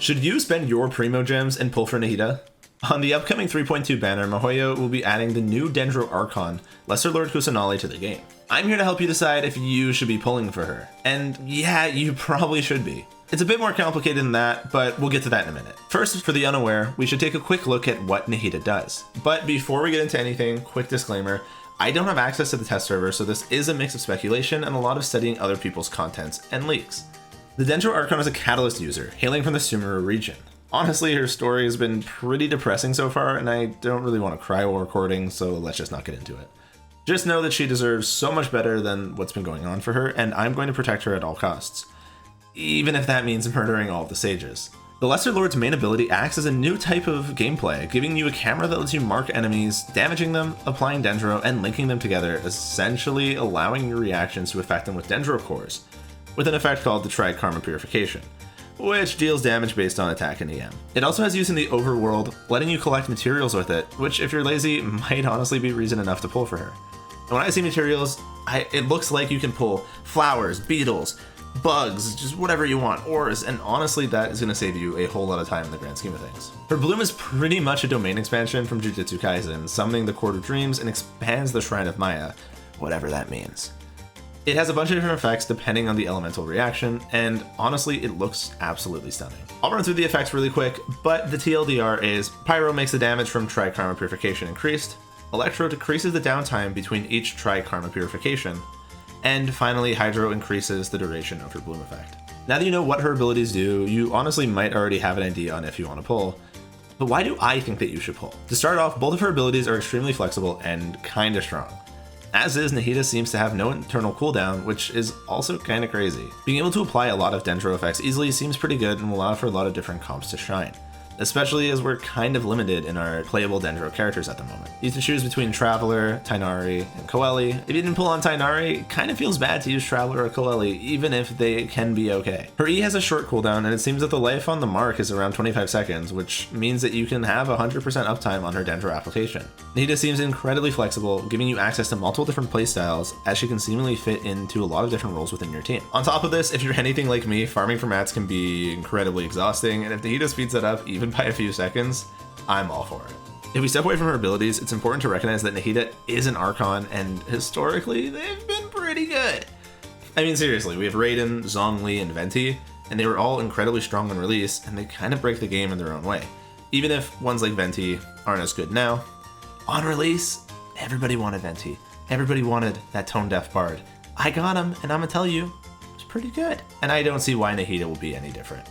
Should you spend your primogems and pull for Nahida? On the upcoming 3.2 banner, Mihoyo will be adding the new Dendro Archon, Lesser Lord Kusanali, to the game. I'm here to help you decide if you should be pulling for her. And yeah, you probably should be. It's a bit more complicated than that, but we'll get to that in a minute. First, for the unaware, we should take a quick look at what Nahida does. But before we get into anything, quick disclaimer, I don't have access to the test server, so this is a mix of speculation and a lot of studying other people's contents and leaks. The Dendro Archon is a Catalyst user, hailing from the Sumeru region. Honestly, her story has been pretty depressing so far, and I don't really want to cry while recording, so let's just not get into it. Just know that she deserves so much better than what's been going on for her, and I'm going to protect her at all costs. Even if that means murdering all of the sages. The Lesser Lord's main ability acts as a new type of gameplay, giving you a camera that lets you mark enemies, damaging them, applying Dendro, and linking them together, essentially allowing your reactions to affect them with Dendro cores, with an effect called the Karma Purification, which deals damage based on attack and EM. It also has use in the overworld, letting you collect materials with it, which if you're lazy, might honestly be reason enough to pull for her. And when I say materials, it looks like you can pull flowers, beetles, bugs, just whatever you want, ores, and honestly that is going to save you a whole lot of time in the grand scheme of things. Her bloom is pretty much a domain expansion from Jujutsu Kaisen, summoning the Court of Dreams and expands the Shrine of Maya, whatever that means. It has a bunch of different effects depending on the elemental reaction, and honestly, it looks absolutely stunning. I'll run through the effects really quick, but the TLDR is Pyro makes the damage from Karma Purification increased, Electro decreases the downtime between each Karma Purification, and finally, Hydro increases the duration of her bloom effect. Now that you know what her abilities do, you honestly might already have an idea on if you want to pull, but why do I think that you should pull? To start off, both of her abilities are extremely flexible and kinda strong. As is, Nahida seems to have no internal cooldown, which is also kinda crazy. Being able to apply a lot of Dendro effects easily seems pretty good and will allow for a lot of different comps to shine, especially as we're kind of limited in our playable Dendro characters at the moment. You have to choose between Traveler, Tighnari, and Coeli. If you didn't pull on Tighnari, it kind of feels bad to use Traveler or Coeli, even if they can be okay. Her E has a short cooldown, and it seems that the life on the mark is around 25 seconds, which means that you can have 100% uptime on her Dendro application. Nahida seems incredibly flexible, giving you access to multiple different playstyles, as she can seemingly fit into a lot of different roles within your team. On top of this, if you're anything like me, farming for mats can be incredibly exhausting, and if Nahida speeds that up even by a few seconds, I'm all for it. If we step away from her abilities, it's important to recognize that Nahida is an Archon, and historically, they've been pretty good. I mean, seriously, we have Raiden, Zhongli, and Venti, and they were all incredibly strong on release, and they kind of break the game in their own way. Even if ones like Venti aren't as good now, on release, everybody wanted Venti. Everybody wanted that tone-deaf bard. I got him, and I'm gonna tell you, it was pretty good. And I don't see why Nahida will be any different.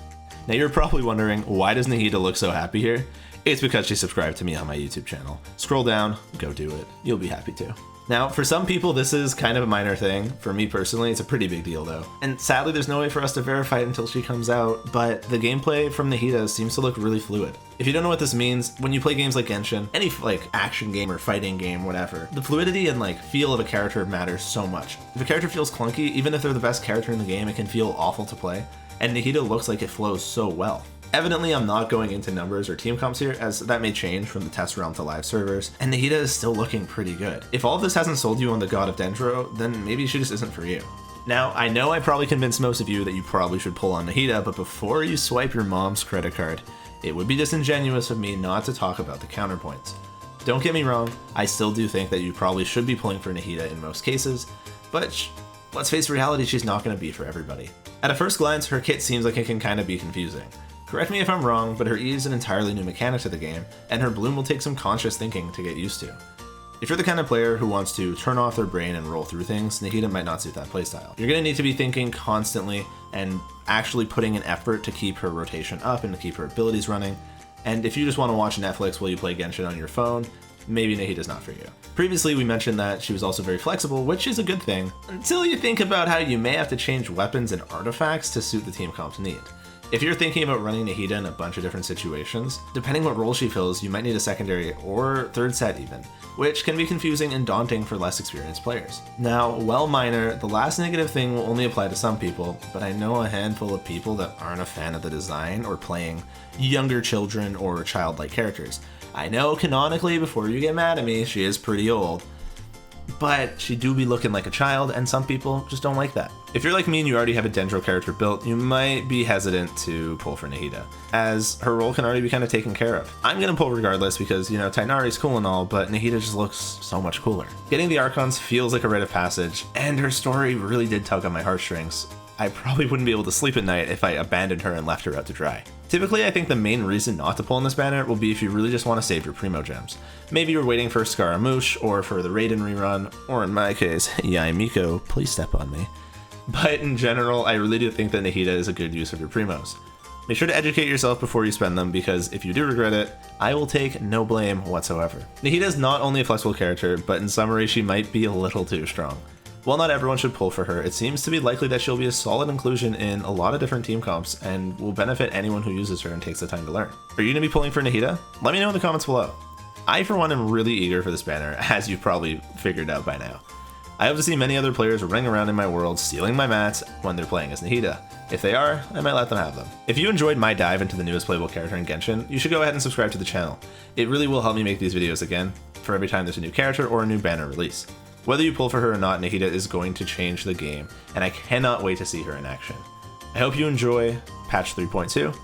Now you're probably wondering, why does Nahida look so happy here? It's because she subscribed to me on my YouTube channel. Scroll down, go do it. You'll be happy too. Now, for some people, this is kind of a minor thing. For me personally, it's a pretty big deal though. And sadly, there's no way for us to verify it until she comes out, but the gameplay from Nahida seems to look really fluid. If you don't know what this means, when you play games like Genshin, any action game or fighting game, whatever, the fluidity and feel of a character matters so much. If a character feels clunky, even if they're the best character in the game, it can feel awful to play. And Nahida looks like it flows so well. Evidently, I'm not going into numbers or team comps here, as that may change from the test realm to live servers, and Nahida is still looking pretty good. If all of this hasn't sold you on the God of Dendro, then maybe she just isn't for you. Now, I know I probably convinced most of you that you probably should pull on Nahida, but before you swipe your mom's credit card, it would be disingenuous of me not to talk about the counterpoints. Don't get me wrong, I still do think that you probably should be pulling for Nahida in most cases, but let's face reality, she's not going to be for everybody. At a first glance, her kit seems like it can kind of be confusing. Correct me if I'm wrong, but her E is an entirely new mechanic to the game, and her bloom will take some conscious thinking to get used to. If you're the kind of player who wants to turn off their brain and roll through things, Nahida might not suit that playstyle. You're going to need to be thinking constantly and actually putting an effort to keep her rotation up and to keep her abilities running, and if you just want to watch Netflix while you play Genshin on your phone, maybe Nahida's not for you. Previously, we mentioned that she was also very flexible, which is a good thing, until you think about how you may have to change weapons and artifacts to suit the team comp's need. If you're thinking about running Nahida in a bunch of different situations, depending what role she fills, you might need a secondary or third set even, which can be confusing and daunting for less experienced players. Now, while minor, the last negative thing will only apply to some people, but I know a handful of people that aren't a fan of the design or playing younger children or childlike characters. I know canonically, before you get mad at me, she is pretty old, but she do be looking like a child, and some people just don't like that. If you're like me and you already have a Dendro character built, you might be hesitant to pull for Nahida, as her role can already be kind of taken care of. I'm gonna pull regardless because, you know, Tighnari's cool and all, but Nahida just looks so much cooler. Getting the Archons feels like a rite of passage, and her story really did tug on my heartstrings. I probably wouldn't be able to sleep at night if I abandoned her and left her out to dry. Typically, I think the main reason not to pull in this banner will be if you really just want to save your primogems. Maybe you're waiting for Scaramouche, or for the Raiden rerun, or in my case, Yai Miko, please step on me. But in general, I really do think that Nahida is a good use of your primos. Make sure to educate yourself before you spend them, because if you do regret it, I will take no blame whatsoever. Nahida is not only a flexible character, but in summary, she might be a little too strong. While not everyone should pull for her, it seems to be likely that she'll be a solid inclusion in a lot of different team comps and will benefit anyone who uses her and takes the time to learn. Are you going to be pulling for Nahida? Let me know in the comments below. I, for one, am really eager for this banner, as you've probably figured out by now. I hope to see many other players running around in my world stealing my mats when they're playing as Nahida. If they are, I might let them have them. If you enjoyed my dive into the newest playable character in Genshin, you should go ahead and subscribe to the channel. It really will help me make these videos again, for every time there's a new character or a new banner release. Whether you pull for her or not, Nahida is going to change the game, and I cannot wait to see her in action. I hope you enjoy patch 3.2.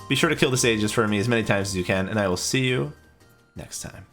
Be sure to kill the sages for me as many times as you can, and I will see you next time.